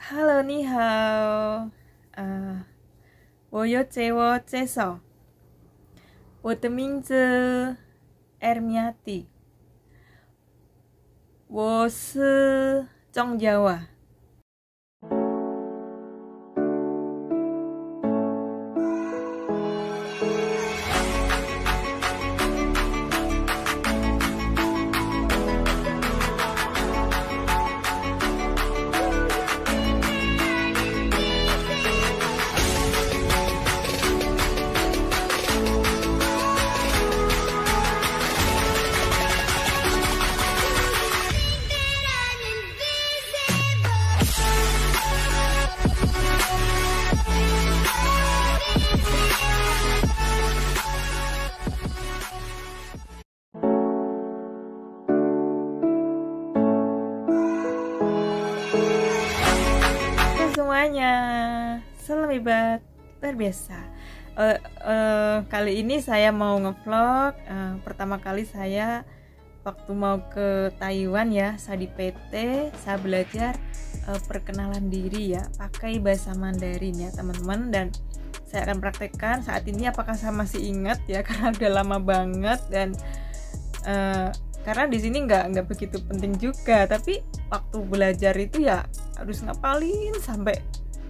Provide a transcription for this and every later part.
Hello，你好。我有自我介绍，我的名字 Ermiati，我是中Jawa。Semuanya, salam hebat, luar biasa. Kali ini saya mau ngevlog. Pertama kali saya waktu mau ke Taiwan ya, saya di PT, saya belajar perkenalan diri ya, pakai bahasa Mandarin ya teman-teman. Dan saya akan praktekkan saat ini apakah saya masih ingat ya, karena udah lama banget. Dan karena di sini nggak begitu penting juga, tapi waktu belajar itu ya harus ngapalin sampai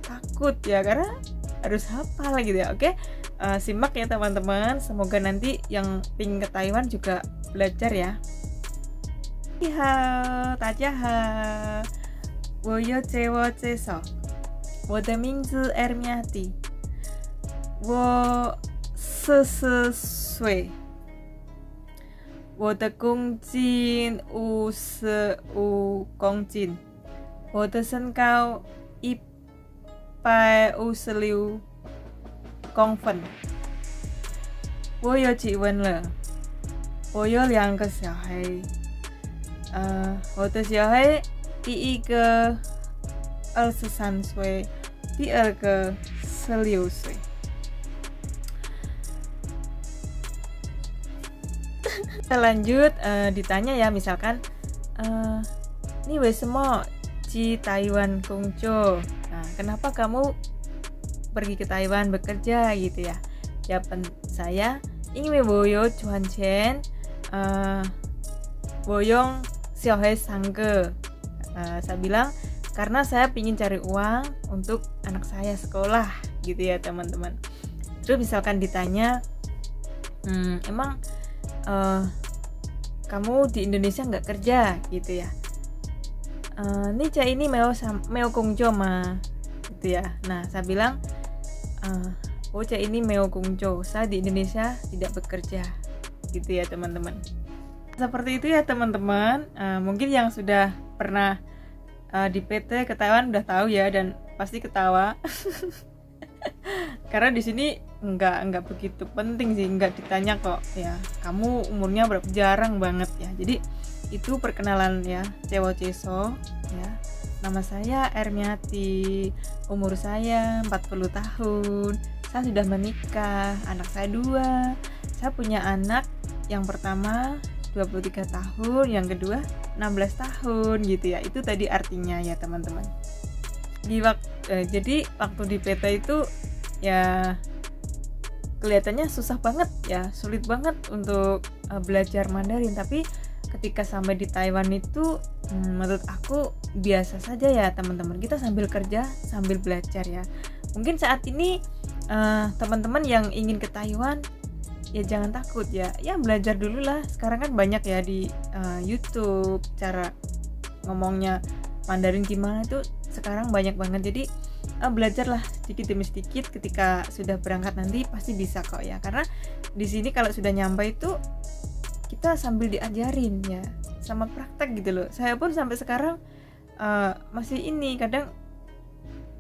takut ya, karena harus hafal gitu ya. Oke, simak ya teman-teman, semoga nanti yang pingin ke Taiwan juga belajar ya. Halo, Tajaha, 我有自我介绍，我的名字 Ermiati， 我40岁。我的公斤55公斤，我的身高156公分。我有结婚了，我有2个小孩。我的小孩第一个23岁，第二个16岁。Kita lanjut, ditanya ya, misalkan ini为什么去台湾工作? Nah, kenapa kamu pergi ke Taiwan bekerja gitu ya? Jawaban saya, 因为我有赚钱，我用小孩3个。Saya bilang karena saya ingin cari uang untuk anak saya sekolah gitu ya teman-teman. Terus misalkan ditanya, emang kamu di Indonesia nggak kerja gitu ya? Nica ini meo kungjo ma gitu ya. Nah, saya bilang Ocha ini meo kungjo, saya di Indonesia tidak bekerja gitu ya teman-teman. Seperti itu ya teman-teman. Mungkin yang sudah pernah di PT ke Taiwan udah tahu ya, dan pasti ketawa. Karena di sini nggak begitu penting sih, nggak ditanya kok ya kamu umurnya berapa, jarang banget ya. Jadi itu perkenalan ya, Cewo Ceso ya. Nama saya Ermiati, umur saya 40 tahun, saya sudah menikah, anak saya 2, saya punya anak yang pertama 23 tahun, yang kedua 16 tahun gitu ya. Itu tadi artinya ya teman-teman. Jadi waktu di PT itu ya kelihatannya susah banget ya, sulit banget untuk belajar Mandarin. Tapi ketika sampai di Taiwan itu menurut aku biasa saja ya teman-teman. Kita sambil kerja sambil belajar ya. Mungkin saat ini teman-teman yang ingin ke Taiwan ya jangan takut ya, belajar dulu lah. Sekarang kan banyak ya di YouTube cara ngomongnya Mandarin gimana, itu sekarang banyak banget. Jadi belajarlah sedikit demi sedikit, ketika sudah berangkat nanti pasti bisa kok ya. Karena di sini kalau sudah nyampe itu kita sambil diajarin ya, sama praktek gitu loh. Saya pun sampai sekarang masih ini, kadang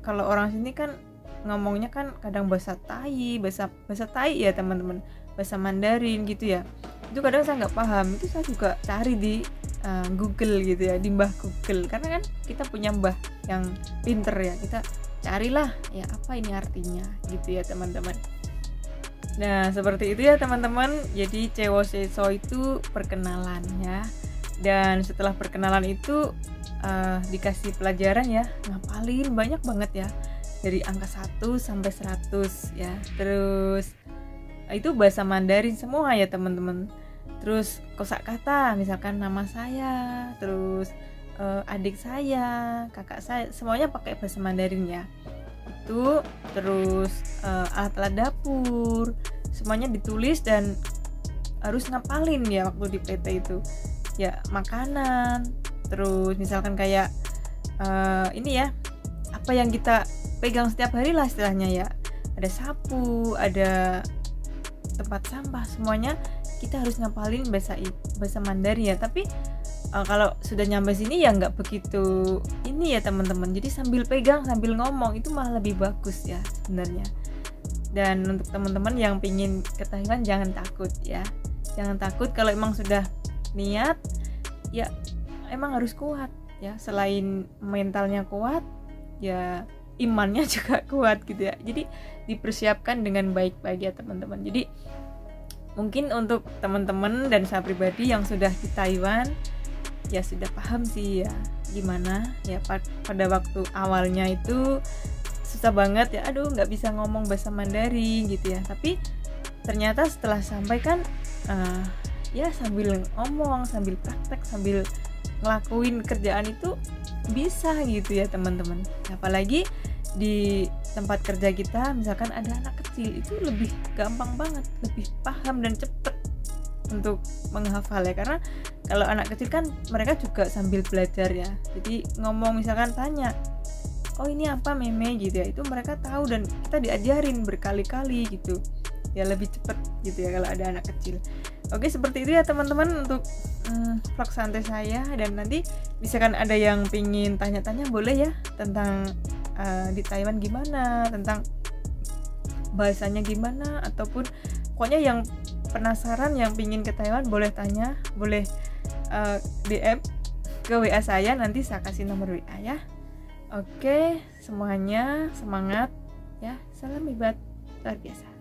kalau orang sini kan ngomongnya kan kadang bahasa Tai ya teman-teman, bahasa Mandarin gitu ya. Itu kadang saya nggak paham, itu saya juga cari di Google gitu ya, di mbah Google, karena kan kita punya mbah yang pinter ya, kita carilah ya apa ini artinya gitu ya teman-teman. Nah seperti itu ya teman-teman. Jadi Cewo Ceso itu perkenalan ya, dan setelah perkenalan itu dikasih pelajaran ya, ngapalin banyak banget ya, dari angka 1 sampai 100 ya. Terus itu bahasa Mandarin semua ya teman-teman. Terus kosakata, misalkan nama saya, terus adik saya, kakak saya, semuanya pakai bahasa Mandarin ya. Itu terus alat-alat dapur semuanya ditulis dan harus ngapalin ya waktu di PT itu ya. Makanan, terus misalkan kayak ini ya, apa yang kita pegang setiap hari lah istilahnya ya, ada sapu, ada tempat sampah, semuanya kita harus ngapalin bahasa Mandarin ya. Tapi kalau sudah nyampe sini ya nggak begitu ini ya teman-teman, jadi sambil pegang sambil ngomong itu malah lebih bagus ya sebenarnya. Dan untuk teman-teman yang pingin ke Taiwan jangan takut ya, jangan takut. Kalau emang sudah niat ya emang harus kuat ya, selain mentalnya kuat ya imannya juga kuat gitu ya. Jadi dipersiapkan dengan baik-baik ya teman-teman. Jadi mungkin untuk teman-teman dan saya pribadi yang sudah di Taiwan ya sudah paham sih ya gimana ya pada waktu awalnya itu susah banget ya, aduh nggak bisa ngomong bahasa Mandarin gitu ya. Tapi ternyata setelah sampai kan ya sambil ngomong, sambil praktek, sambil ngelakuin kerjaan itu bisa gitu ya teman-teman. Apalagi di tempat kerja kita misalkan ada anak kecil, itu lebih gampang banget, lebih paham dan cepet untuk menghafal ya. Karena kalau anak kecil kan mereka juga sambil belajar ya, jadi ngomong misalkan tanya, oh ini apa meme gitu ya, itu mereka tahu dan kita diajarin berkali-kali gitu ya, lebih cepet gitu ya kalau ada anak kecil. Oke, seperti itu ya teman-teman untuk vlog santai saya. Dan nanti misalkan ada yang pingin tanya-tanya boleh ya tentang di Taiwan gimana, tentang bahasanya gimana, ataupun pokoknya yang penasaran, yang pingin ke Taiwan boleh tanya, boleh DM ke WA saya, nanti saya kasih nomor WA ya. Oke, semuanya semangat ya, salam hebat luar biasa.